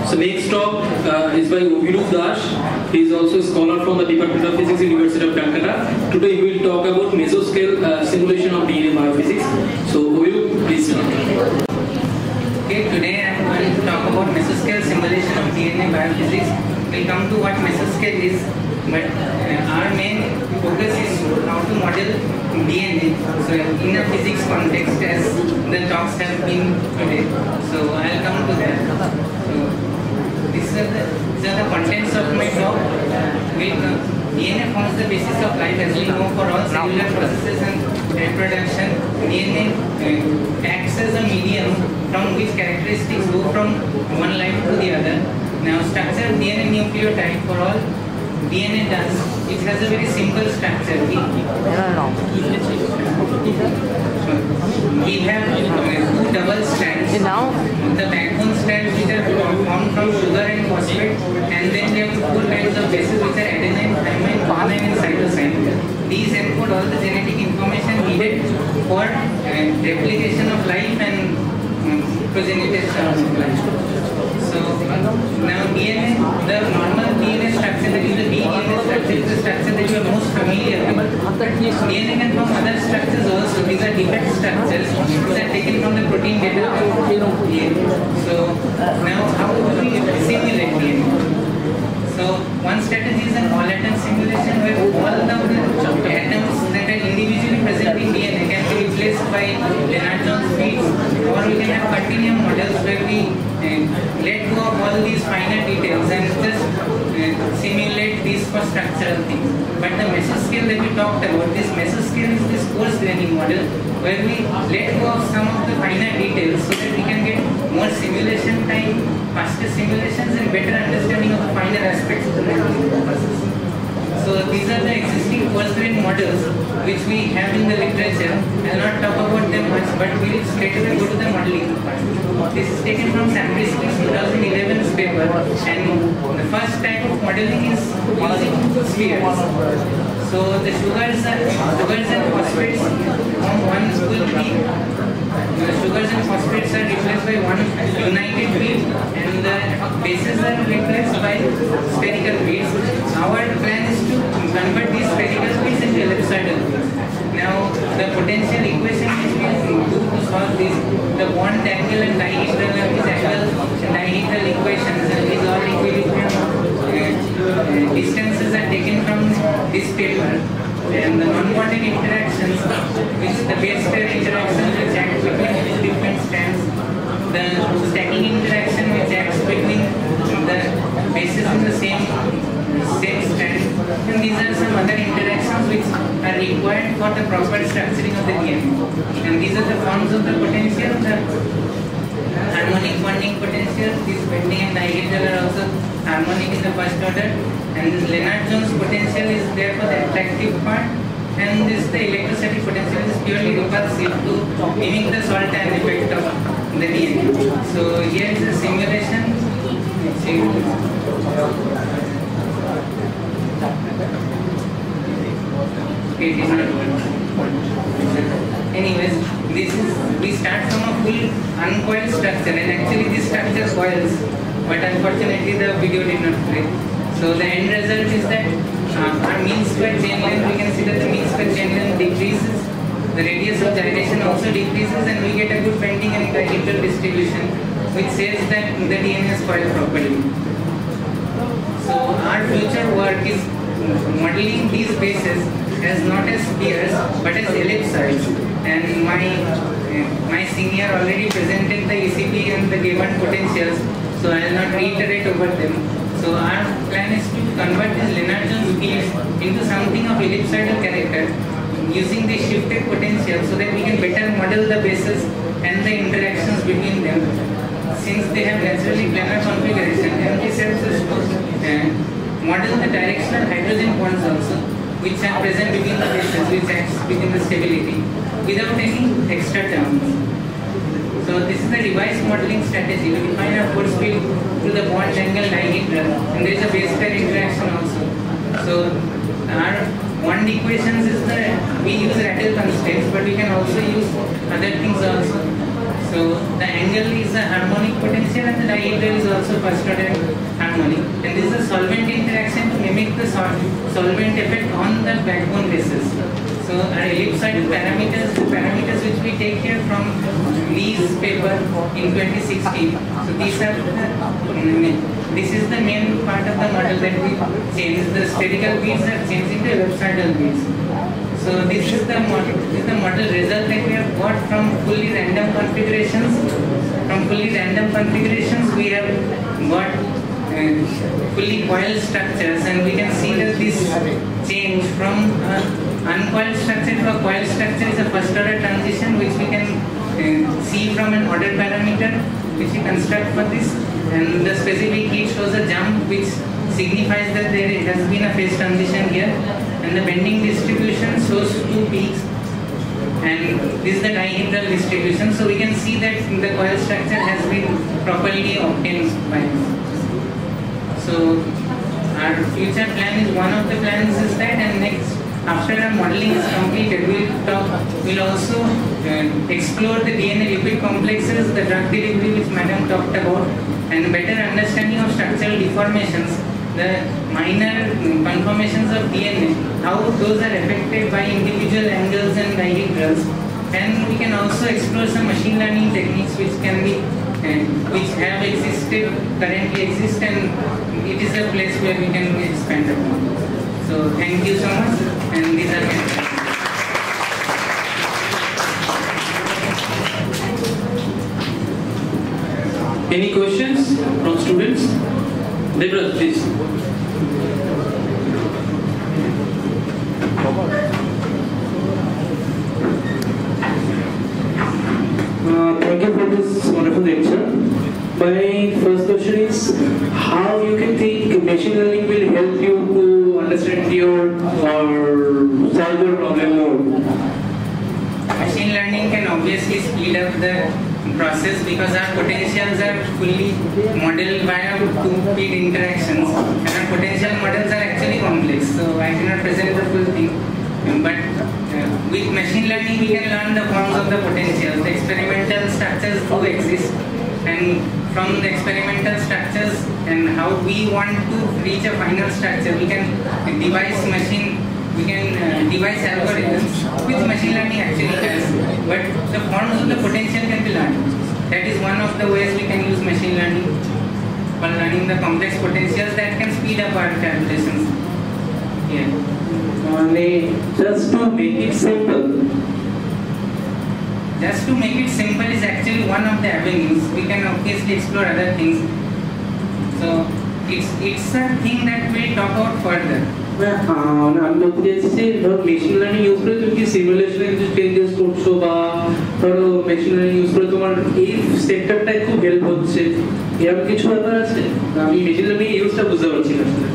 So next talk is by Abhirup Das. He is also a scholar from the Department of Physics, University of Calcutta. Today he will talk about mesoscale simulation of DNA biophysics. So Abhirup, please start. Okay, today I am going to talk about mesoscale simulation of DNA biophysics. We'll come to what mesoscale is, but our main focus is how to model DNA. So in a physics context, as the talks have been today. So I'll come to that. So these are the contents of my talk. DNA forms the basis of life, as we know, for all cellular processes and reproduction. DNA acts as a medium from which characteristics go from one life to the other. Now, structure of DNA nucleotide, for all DNA does, it has a very simple structure. We have two double strands. The backbone strands which are formed from sugar and phosphate, and then we have four kinds of bases which are adenine, thymine, guanine, and cytosine. These encode all the genetic information needed for replication of life and progenitation of life. So now DNA, the normal DNA structure, that is the DNA structure, is the structure that you are most familiar with. DNA can form other structures also. These are defect structures which are taken from the protein data of DNA. So now how do we simulate DNA? So one strategy is an all-atom simulation where all the atoms that are individually present in DNA can be replaced by Lennard-Jones fields, or we can have continuum models where we let go of all these finer details and just simulate these for structural things. But the mesoscale that we talked about, this mesoscale is this coarse graining model where we let go of some of the finer details so that we can get more simulation time, faster simulations, and better understanding of the finer aspects of the mechanism process. So these are the existing coarse-grained models which we have in the literature. I will not talk about them much, but we will straight away go to the modeling part. This is taken from Sambriski's 2011 paper, and the first type of modeling is using spheres. So the sugars and phosphates from one will be sugars and phosphates are replaced by one united wheel, and the bases are replaced by spherical wheels. Our plan is to convert these spherical wheels into ellipsoidal wheels. Now, the potential equation which we do to solve this, the bond angle and dihedral equations, and these all equilibrium distances are taken from this paper. And the non-bonding interactions, which the base pair interactions which act between two different strands, the stacking interaction which acts between the bases in the same strand, and these are some other interactions which are required for the proper structuring of the DNA. And these are the forms of the potential, the harmonic bonding potential, this bending and dihedral are also harmonic in the first order, and this Lennard-Jones potential is there for the attractive part, and this the electrostatic potential is purely repulsive to mimic the Salt-Tan effect of the DNA. So here is a simulation. Okay, it is not working. Anyways, we start from a full uncoiled structure, and actually this structure coils, but unfortunately the video did not play. So the end result is that our mean square chain length, we can see that the mean square chain length decreases, the radius of gyration also decreases, and we get a good bending and dihedral distribution which says that the DNA is coiled properly. So our future work is modeling these bases as not as spheres but as ellipsoids, and my senior already presented the ECP and the given potentials, so I will not reiterate over them. So our plan is to convert these Lennard-Jones fields into something of ellipsoidal character using the shifted potential so that we can better model the bases and the interactions between them, since they have naturally planar configuration, and this helps us to model the directional hydrogen bonds also which are present between the bases, which acts within the stability without any extra terms. So this is the revised modeling strategy. We define our force field through the bond angle dihedral, and there is a base pair interaction also. So our bond equations is we use Rattle constraints, but we can also use other things also. So So the angle is a harmonic potential and the dihedral is also first order harmonic. And this is a solvent interaction to mimic the solvent effect on the backbone basis. So our ellipsoidal parameters, the parameters which we take here from Lee's paper in 2016. So these are this is the main part of the model that we change. The spherical beads are changed into ellipsoidal beads. So this is the model result that we have got from fully random configurations. From fully random configurations, we have got fully coiled structures, and we can see that this change from uncoiled structure to a coiled structure is a first order transition, which we can see from an order parameter which we construct for this, and the specific heat shows a jump which signifies that there has been a phase transition here, and the bending distribution shows two peaks, and this is the dihedral distribution. So we can see that the coil structure has been properly obtained by us. So our future plan is, one of the plans is that, and next, after our modeling is completed, we'll also explore the DNA lipid complexes, the drug delivery which Madam talked about, and better understanding of structural deformations, the minor conformations of DNA, how those are affected by individual angles and dihedrals. And we can also explore some machine learning techniques which can be, which have existed, currently exist, and it is a place where we can expand upon. So thank you so much, and these are my questions. Any questions from students? Deborah, please. Thank you for this wonderful lecture. My first question is, how you can think machine learning will help you to understand your or solve your problem more? Machine learning can obviously speed up the process because our potentials are fully modeled via two-peak interactions, and our potential models are actually complex, so I cannot present the full thing. But with machine learning, we can learn the forms of the potentials. The experimental structures do exist, and from the experimental structures and how we want to reach a final structure, we can devise algorithms which machine learning actually has. But the forms of the potential can be learned. That is one of the ways we can use machine learning for learning the complex potentials that can speed up our calculations. Yeah. Just to make it simple. Just to make it simple is actually one of the avenues. We can obviously explore other things. So it's a thing that we'll talk about further. আমি বলতে চাইছি যে ধরো machine learning use করে তুমি কি সিমুলেশনে কিছু changes করছো, বা ধরো মেশিন লার্নিং ইউজ করে তোমার এই সেক্টরটায় খুব হেল্প হচ্ছে, এরকম কিছু ব্যাপার আছে? আমি মেশিন লার্নিং ইউজটা বুঝতে পারছি না আসলে।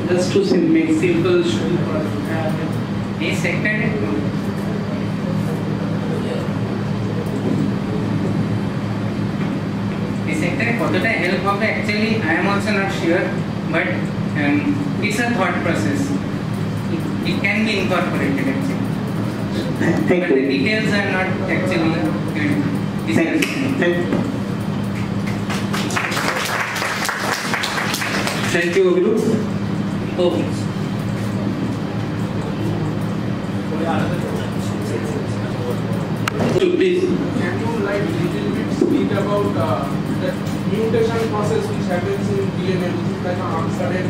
জাস্ট টু মেক সিম্পল এই সেক্টরে কতটা হেল্প হবে actually I am also not sure, but it's a thought process. It can be incorporated actually. Thank but you. The details are not actually discussed. Thank you, Avilu. Oh, please. Please. Can you like little bit speak about the mutation process which happens in DNA, which is like an uncertain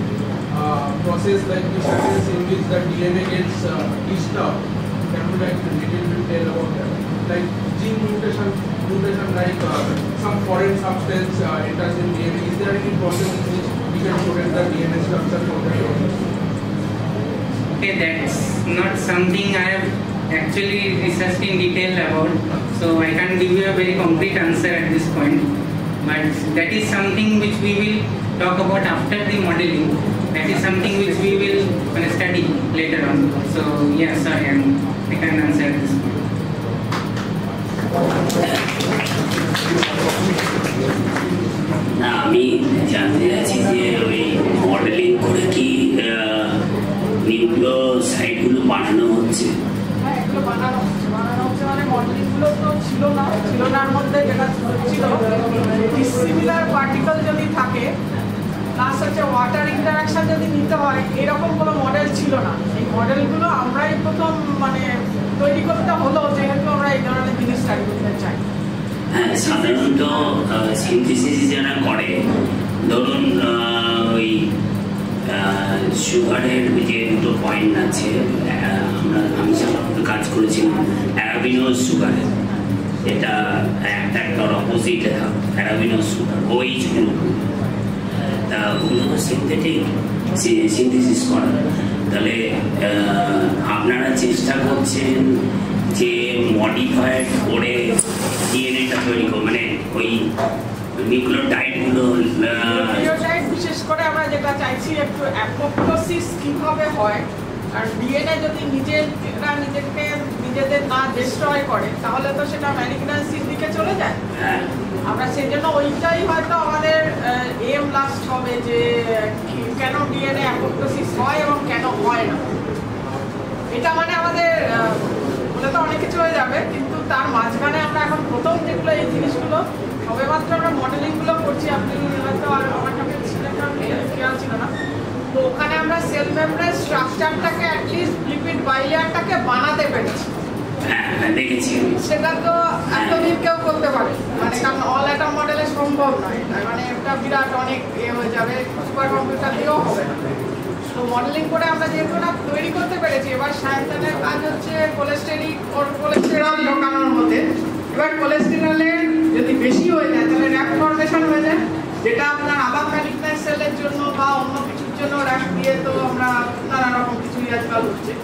process like which happens in which the DNA gets disturbed? Can you like little bit tell about that? Like gene mutation like some foreign substance enters in DNA. Is there any process in which we can protect the DNA structure from that? Okay, that's not something I have actually researched in detail about, so I can't give you a very concrete answer at this point. But that is something which we will talk about after the modeling. That is something which we will study later on. So yeah, sorry, I can't answer at this point. না আমি জানতে চাইছি যে ওই modelling করে কি নিউক্লিওসাইডগুলো বানানো হচ্ছে? এগুলো বানানো হচ্ছে মানে মডেলিংগুলো তো ছিল না, এর মধ্যে ইন্টারাকশন যদি নিতে হয় এরকম কোনো মডেল ছিল না। এই মডেলগুলো আমরাই প্রথম মানে তৈরি করতে হলো, যেহেতু আমরা এই ধরনের জিনিস স্টাডি করতে চাই। সাধারণত সিনথেসিস যারা করে, ধরুন ওই সুগারের যে দুটো পয়েন্ট আছে, আমি সাধারণত কাজ করেছিলাম অ্যারাবিনোজ সুগারের, এটা একটা অপোজিটে থাকে অ্যারাবিনোজ সুগার, ওইচ গ্রুপ, তা ওগুলো তো সিনথেটিক সিনথেসিস করা। তাহলে আপনারা চেষ্টা করছেন যে মডিফাইড করে ডিএনএটা তৈরি করে, মানে ওই নিউক্লিওটাইডগুলো, বিশেষ করে আমরা যেটা চাইছি একটু অ্যাপোপ্টোসিস কিভাবে হয়, আর ডিএনএ যদি নিজেদের না ডিস্ট্রয় করে তাহলে তো সেটা ম্যালিগন্যান্সির দিকে চলে যায়। আমরা সেই জন্য ওইটাই হয়তো আমাদের এম লাস্ট হবে যে কেন ডিএনএ অ্যাপোপ্টোসিস হয় এবং কেন হয় না। এটা মানে আমাদের বলে তো অনেক কিছু হয়ে যাবে, কিন্তু তার মাঝখানে আমরা এখন প্রথম যেগুলো এই জিনিসগুলো সবেমাত্র আমরা মডেলিংগুলো করছি। আপনি হয়তো আমার কাছে খেয়াল ছিল না, তো ওখানে আমরা সেল মেমব্রেন স্ট্রাকচারটাকে অ্যাটলিস্ট লিপিড বাইলেয়ারটাকে বানাতে পেরেছি। সেটা তো এতদিন কেউ করতে পারে, মানে কারণ অল অ্যাটম মডেলে সম্ভব নয়, মানে একটা বিরাট অনেক হয়ে যাবে, সুপার কম্পিউটার দিয়েও হবে না। তো মডেলিং করে আমরা যেহেতু না তৈরি করতে পেরেছি, এবার সায়েন্সের কাজ হচ্ছে কোলেস্টেরল ঢোকানোর মধ্যে। এবার কোলেস্টেরলের যদি বেশি হয়ে যায় তাহলে র্যাপ ফর্মেশন হয়ে যায়, যেটা আপনার আবার ম্যালিগন্যান্ট সেলের জন্য বা অন্য কিছুর জন্য র্যাপ দিয়ে তো আমরা নানা রকম কিছুই আজকাল হচ্ছে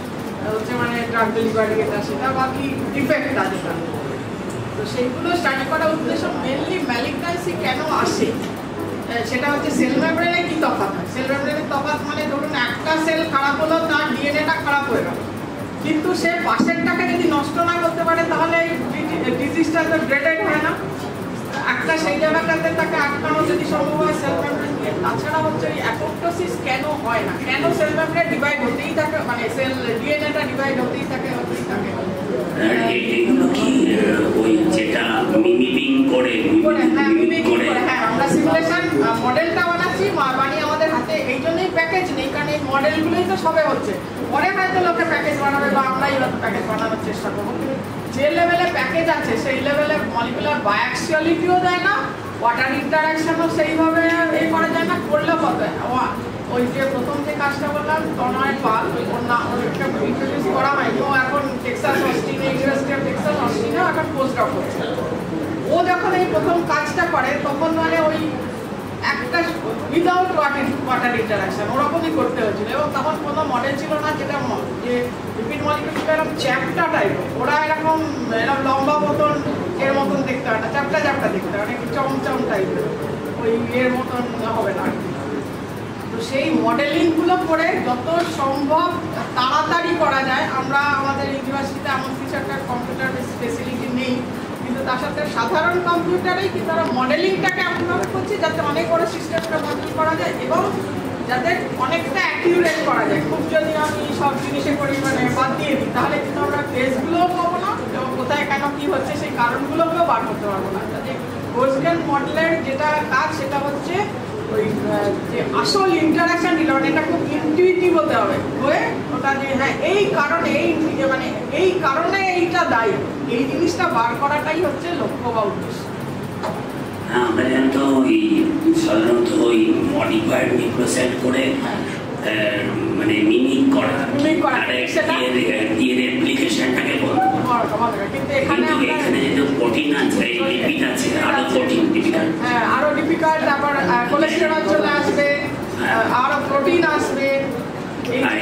মানে ড্রাগ ডেলিভারি এটা সেটা বাকি ডিফেক্ট আছে যেটা, তো সেইগুলো স্টাডি করার উদ্দেশ্য মেনলি ম্যালিগন্যান্সি কেন আসে সেটা হচ্ছে সেল মেমব্রেনে কি তফাৎ হয়। সেল মেমব্রেনের তফাৎ মানে ধরুন একটা সেল খারাপ হলো, তার ডিএনএটা খারাপ হয়ে গেল, কিন্তু সে পাশেরটাকে যদি নষ্ট না করতে পারে তাহলে ডিজিজটা তো গ্রেডেড হয় না। একটা সেই জায়গাটাতে তাকে আটকানো যদি সম্ভব হয় সেল মেমব্রেন দিয়ে। তাছাড়া হচ্ছে এই অ্যাপোপ্টোসিস কেন হয় না, কেন সেল মেমব্রেন ডিভাইড হতেই থাকে, মানে সেল ডিএনএটা ডিভাইড হতেই থাকে। এগুলো কি ওই যেটা মিমিপিং করে, হ্যাঁ আমরা সিমুলেশন মডেলটা বানাচ্ছি, বানিয়ে আমাদের হাতে এই জন্যই প্যাকেজ নেই, কারণ এই মডেলগুলোই তো সবে হচ্ছে। পরে হয়তো লোকে প্যাকেজ বানাবে বা আমরাই হয়তো প্যাকেজ বানানোর চেষ্টা করবো, কিন্তু যে লেভেলে প্যাকেজ আছে সেই লেভেলে মলিকুলার বায়োঅ্যাক্সিয়ালিটিও দেয় না, ওয়াটার ইন্টারাকশনও সেইভাবে করা যায় না, করলেও কত ওই যে প্রথম যে কাজটা বললাম তনয় পাল, ওইটা ইন্ট্রোডিউস করা হয়নি, ও এখন টেক্সাস অস্টিনে, ইউনিভার্সিটি অফ টেক্সাস অস্টিনেও এখন পোস্ট ডক করছে। ও যখন এই প্রথম কাজটা করে তখন মানে ওই একটা উইদাউট ওয়াটার ইন্টারাকশন ওরকমই করতে হয়েছিল, এবং তখন কোনো মডেল ছিল না যেটা যে লিপিড মলিকুলটা এরকম চ্যাপ্টা টাইপের, ওরা এরকম লম্বা মতন এর মতন দেখতে হয় না, চ্যাপ্টা দেখতে হয়, অনেক চমচম টাইপের, ওই এর মতন হবে না। তো সেই মডেলিংগুলো করে যত সম্ভব তাড়াতাড়ি করা যায়, আমরা আমাদের ইউনিভার্সিটিতে এমন কিছু একটা কম্পিউটার ফেসিলিটি নেই, কিন্তু তার সাথে সাধারণ কম্পিউটারেই কিন্তু আমরা মডেলিংটাকে এমনভাবে করছি যাতে অনেক বড় সিস্টেমটা মডেল করা যায় এবং যাতে অনেকটা অ্যাকিউরেট করা যায়। খুব যদি আমি সব জিনিসে করি মানে বাদ দিয়ে দিই তাহলে কিন্তু আমরা ফেসগুলোও পাবো না এবং কোথায় কেন কী হচ্ছে সেই কারণগুলোকেও বার করতে পারবো না। যাতে গোসডেন মডেলের যেটা কাজ সেটা হচ্ছে ওই যে আসল ইন্টারাকশন দিল এটা খুব ইনটিউটিভ হতে হবে, হয়ে ওটা যে হ্যাঁ এই কারণে মানে এই কারণে এইটা দায়ী, এই জিনিসটা বার করাটাই হচ্ছে লক্ষ্য বা উদ্দেশ্য। আমরা তো ওই সাধারণত ওই মডিফাইড নিউক্লিওসাইড করে মানে মিমিক করা রেপ্লিকেশনটাকে বলবো, কিন্তু এখানে যেহেতু প্রোটিন আছে, লিপিড আছে, আরো প্রোটিন ডিফিকাল্ট, হ্যাঁ আরো ডিফিকাল্ট, তারপর কোলেস্টেরল চলে আসবে, আরো প্রোটিন আসবে।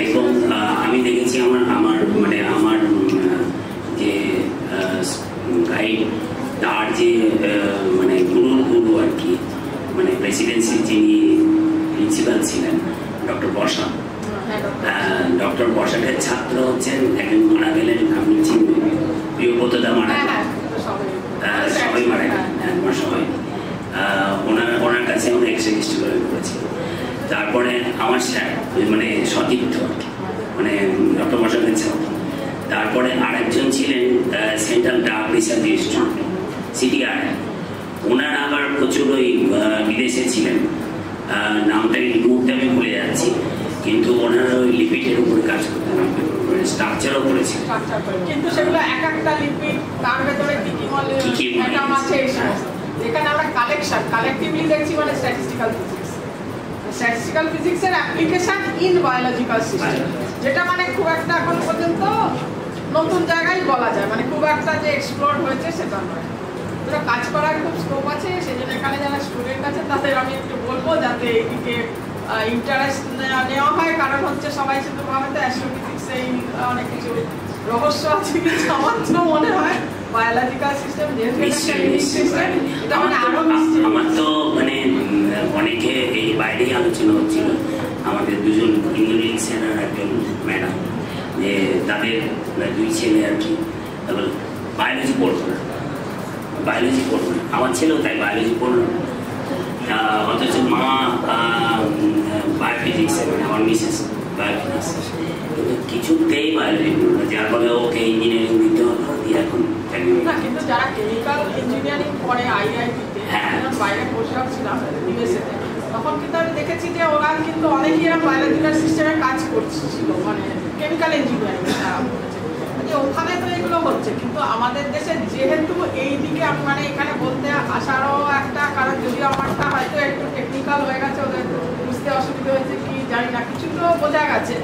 এবং আমি দেখেছি আমার মানে আমার যে গাইড তার যে মানে গুরু আর কি, মানে প্রেসিডেন্সি যিনি প্রিন্সিপাল ছিলেন ডক্টর বসা, ডক্টর বসাকের ছাত্র হচ্ছেন একজন মারা গেলেন, আপনি চিনবেন, প্রিয়ব্রতদা মারা গেলেন, সবাই মারা গেলেন, একবার সবাই ওনার কাছে আমরা এক্সট্রা করেছি। তারপরে আমার স্যার মানে সতীর্থ মানে ডক্টর বসাকের ছাত্র, তারপরে আরেকজন ছিলেন central drug research institute CTR, ওনারা আবার প্রচুর ওই বিদেশে ছিলেন, নামটা এই মুহূর্তে আমি ভুলে যাচ্ছি, কিন্তু ওনারা ওই লিপিডের উপরে কাজ করতেন, স্ট্রাকচারও করেছেন, কিন্তু সেগুলো এক একটা লিপিড তার ভেতরে কি কি মলিকিউল আছে এই সমস্ত। যেখানে আমরা কালেকটিভলি দেখছি মানে স্ট্যাটিস্টিক্যাল ফিজিক্স। স্ট্যাটিস্টিক্যাল ফিজিক্সের অ্যাপ্লিকেশন ইন বায়োলজিক্যাল সিস্টেম, যেটা মানে খুব একটা এখন পর্যন্ত নতুন জায়গায় বলা যায়, মানে খুব একটা যে এক্সপ্লোর হয়েছে সেটা নয়। ওটা কাজ করার খুব স্কোপ আছে, সেই জন্য এখানে যারা স্টুডেন্ট আছে তাদের আমি একটু বলবো যাতে এদিকে ইন্টারেস্ট নেওয়া হয়। কারণ হচ্ছে সবাই শুধু ভাবে তো অ্যাস্ট্রোফিজিক্সে অনেক কিছু রহস্য আছে, কিন্তু আমার তো মনে হয় বায়োলজিক্যাল সিস্টেম যেহেতু সিস্টেম এটা মানে আরো আমার তো মানে অনেকে এই বাইরেই আলোচনা হচ্ছিল, আমাদের দুজন ইঞ্জিনিয়ারিং স্যার আর একজন ম্যাডাম, যে তাদের 2 ছেলে আর কি বায়োলজি পড়তো না, আমার ছেলেও তাই বায়োলজি পড়লো, অথচ মা বায়োফিজিক্সে, মানে আমার মিসেস বায়োফিজিক্স, কিছুতেই বায়োলজি পড়লো, যার ফলে ওকে ইঞ্জিনিয়ারিং দিতে হলো। এখন না, কিন্তু যারা কেমিক্যাল ইঞ্জিনিয়ারিং পড়ে আইআইটিতে, বাইরে বসে ছিলাম ইউএসএতে, তখন কিন্তু আমি দেখেছি যে ওরা কিন্তু অনেকেই এরা বায়োলজিক্যাল সিস্টেমে কাজ করছিল, মানে কেমিক্যাল ইঞ্জিনিয়ারিং ওখানে তো এগুলো হচ্ছে। কিন্তু আমাদের দেশে যেহেতু এই দিকে আমি মানে এখানে বলতে আসারও একটা কারণ, যদিও আমারটা হয়তো একটু টেকনিক্যাল হয়ে গেছে, ওদের বুঝতে অসুবিধা হয়েছে কি জানি না, কিছু তো বোঝা গেছে।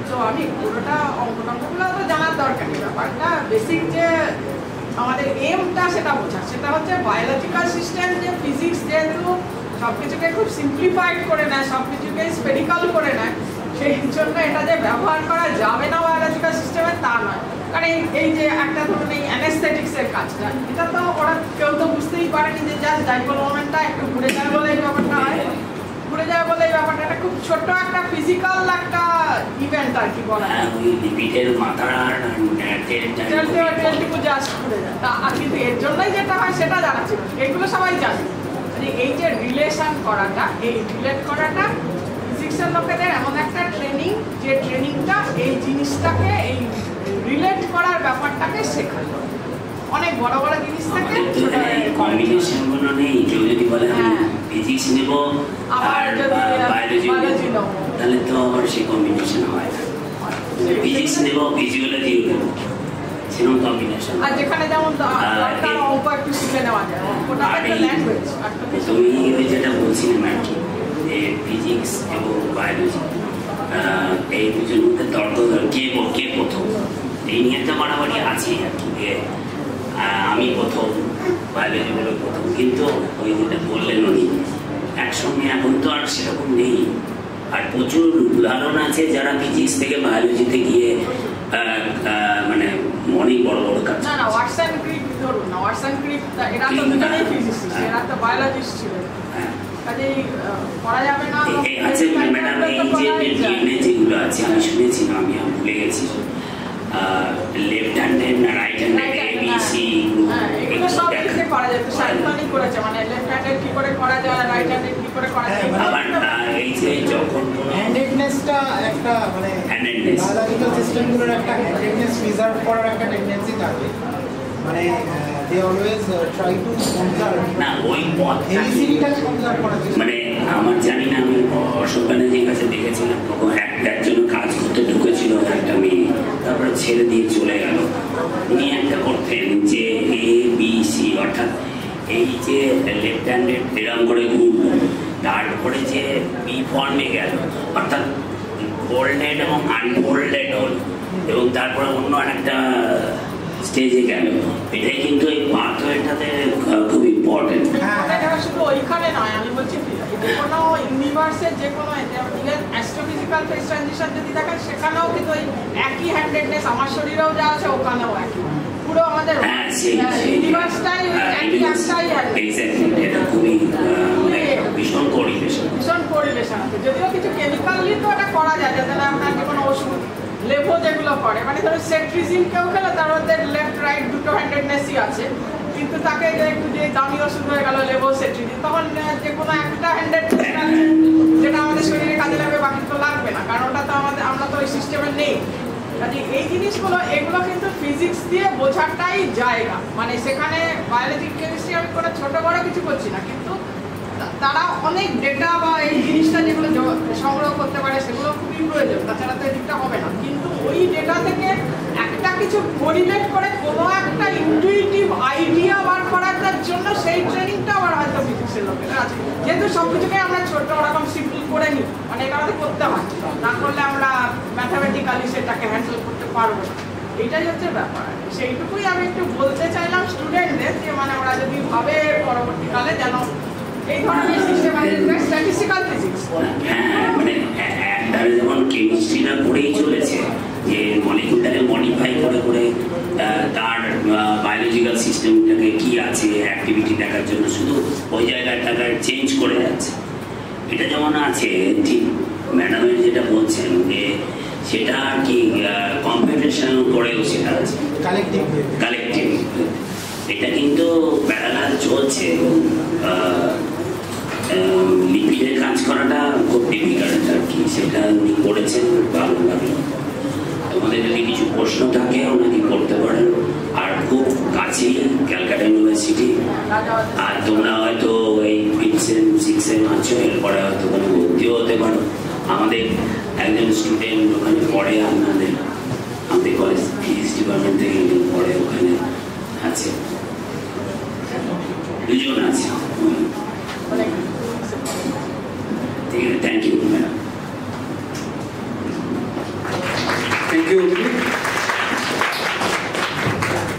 তো আমি পুরোটা অঙ্কগুলো তো জানার দরকার নেই, ব্যাপারটা বেসিক যে আমাদের এমটা সেটা বোঝা, সেটা হচ্ছে বায়োলজিক্যাল সিস্টেম যে ফিজিক্স যেহেতু সব কিছুকে খুব সিম্পলিফাইড করে নেয়, সব কিছুকে স্পেরিক্যাল করে নেয়, সেই জন্য এটা যে ব্যবহার করা যাবে না বায়োলজিক্যাল সিস্টেমে তা নয়। কারণ এই যে একটা ধরুন এই অ্যানেস্থেটিক্সের কাজটা, এটা তো ওরা কেউ তো বুঝতেই পারেনি যে জাস্ট ডাইপোল মোমেন্টটা একটু ঘুরে যায় বলে এই ব্যাপারটা হয়, ঘুরে যায় বলে এই ব্যাপারটা একটা খুব ছোট্ট একটা ফিজিক্যাল একটা ইভেন্ট আর কি বলা হয়, জাস্ট ঘুরে যায়। কিন্তু এর জন্যই যেটা হয় সেটা জানা ছিল, এগুলো সবাই জানে। এই যে রিলেশন করাটা, এই রিলেট করাটা ফিজিক্সের লোকেদের এমন একটা ট্রেনিং, যে ট্রেনিংটা এই জিনিসটাকে, এই রিলেট করার ব্যাপারটাকে শেখায়। অনেক বড় বড় জিনিস থাকে, কম্বিনেশন গুলো নেই। কেউ যদি বলে ফিজিক্স নেব আর বায়োলজি নেব, তাহলে তো আবার সেই কম্বিনেশন হয় না। ফিজিক্স নেব ফিজিওলজি নেব, সেরকম কম্বিনেশন। আর যেখানে যেমন অঙ্ক একটু শিখে নেওয়া যায়, ওটা একটা ল্যাঙ্গুয়েজ। তুমি ওই যেটা বলছিলাম আর কি, যে ফিজিক্স এবং বায়োলজি এই দুজনের মধ্যে তর্ক, কে প্রথম, এই নিয়ে একটা মারামারি আছে আর কি। আমি প্রথম, বায়োলজি বলে প্রথম, কিন্তু ওই যেটা বললেন উনি একসঙ্গে এখন তো আর সেরকম নেই। আর প্রচুর উদাহরণ আছে যারা ফিজিক্স থেকে বায়োলজিতে গিয়ে মানে অনেক বড় বড় কাজ। না, ওয়াটসন ক্রিক ধরুন না, ওয়াটসন ক্রিক এরা তো দুজনেই ফিজিসিস্ট, এরা তো বায়োলজিস্ট ছিলেন, কাজেই করা যাবে না। আছে ম্যাডাম, এই যে ডিএনএ যেগুলো আছে, আমি শুনেছিলাম, আমি ভুলে গেছি, লেফট হ্যান্ডেড না রাইট হ্যান্ডেড, এবিসি এগুলো সব কিছু করা যায়। সাইন্টিফিকলি করেছে, মানে লেফট হ্যান্ডেড কি করে করা যায়, রাইট হ্যান্ডেড কি করে করা যায়। আবার এই যে যখন হ্যান্ডেডনেসটা একটা মানে বায়োলজিক্যাল সিস্টেমগুলোর একটা হ্যান্ডেডনেস প্রিজার্ভ করার একটা টেন্ডেন্সি থাকে, মানে they always try to conserve না ওই হেরিডিটিটাকে কনজার্ভ করার চেষ্টা। মানে আমার জানি না, আমি অশোক ব্যানার্জির কাছে দেখেছিলাম, তখন একটার জন্য কাজ করতে ঢুকেছিল একটা মেয়ে, তারপরে ছেড়ে দিয়ে চলে গেল। উনি একটা করতেন যে এ বি সি, অর্থাৎ এই যে লেফট হ্যান্ডেড এরম করে ঘুরলো, তারপরে যে বি ফর্মে গেল, অর্থাৎ ফোল্ডেড এবং আনফোল্ডেড হল, এবং তারপরে অন্য একটা স্টেজে গেল। এটাই কিন্তু এই পাথওয়েটাতে খুব ইম্পর্টেন্ট। শুধু ওইখানে নয়, আমি বলছি যে কোনো ইউনিভার্সের যে কোনো অ্যাস্ট্রোফিজিক্যাল ফেজ ট্রানজিশন যদি দেখেন, সেখানেও কিন্তু ওই একই হ্যান্ডেডনেস আমার শরীরেও যা আছে ওখানেও একই, পুরো আমাদের ইউনিভার্সটাই একই একটাই। এটা খুবই ভীষণ কোরিলেশন আছে, যদিও কিছু কেমিক্যালি তো এটা করা যায়, যাতে না আপনার যে কোনো ওষুধ লেভো যেগুলো করে, মানে ধরো সেট্রিজিন কেউ খেলে তার মধ্যে লেফট রাইট দুটো হ্যান্ডেডনেসই আছে, কিন্তু তাকে একটু যে দামি ওষুধ হয়ে গেল লেভো সেট্রিজিন, তখন যে কোনো একটা হ্যান্ডেডনেস আছে যেটা আমাদের শরীরে কাজে লাগবে, বাকি তো লাগবে না, কারণ ওটা তো আমরা তো ওই সিস্টেমে নেই। কাজে এই জিনিসগুলো এগুলো কিন্তু ফিজিক্স দিয়ে বোঝাটাই জায়গা, মানে সেখানে বায়োলজি কেমিস্ট্রি আমি কোনো ছোট বড় কিছু করছি না, কিন্তু তারা অনেক ডেটা বা এই জিনিসটা যেগুলো সংগ্রহ করতে পারে সেগুলো খুবই প্রয়োজন, তাছাড়া তো এদিকটা হবে না। কিন্তু ওই ডেটা থেকে একটা কিছু কোরিলেট করে কোনো একটা ইনটুইটিভ আইডিয়া বার করার জন্য সেই ট্রেনিংটা আবার হয়তো ফিজিক্সের লোকেরা আছে, যেহেতু সব কিছুকে আমরা ছোট ওরকম সিম্পল করে নিই, মানে এটা আমাদের করতে হয়, না করলে আমরা ম্যাথামেটিক্যালি সেটাকে হ্যান্ডেল করতে পারবো না। এইটাই হচ্ছে ব্যাপার। সেইটুকুই আমি একটু বলতে চাইলাম স্টুডেন্টদের, যে মানে ওরা যদি ভাবে পরবর্তীকালে যেন এই ধরনের সিস্টেমেটিক স্ট্যাটিস্টিক্যাল ফিজিক্স। হ্যাঁ, মানে একটা যেমন কেমিস্ট্রিটা পড়েই চলেছে যে মলিকুলটাকে মডিফাই করে করে তার বায়োলজিক্যাল সিস্টেমটাকে কি আছে অ্যাক্টিভিটি দেখার জন্য শুধু ওই জায়গাটাকে চেঞ্জ করে যাচ্ছে। এটা যেমন আছে, ঠিক ম্যাডামের যেটা বলছেন যে সেটা আর কি কম্পিউটেশন করেও সেটা আছে কালেকটিভ। এটা কিন্তু প্যারালাল চলছে। লিপিডের কাজ করাটা খুব ডিফিকাল্ট আর কি, সেটা উনি করেছেন, ভালো লাগলো। তোমাদের যদি কিছু প্রশ্ন থাকে ওনাকে করতে পারেন। আর খুব কাছেই ক্যালকাটা ইউনিভার্সিটি, আর তোমরা হয়তো এই 5th সেম 6th সেম আছো, এরপরে হয়তো কোনো ভর্তিও হতে পারো। আমাদের একজন স্টুডেন্ট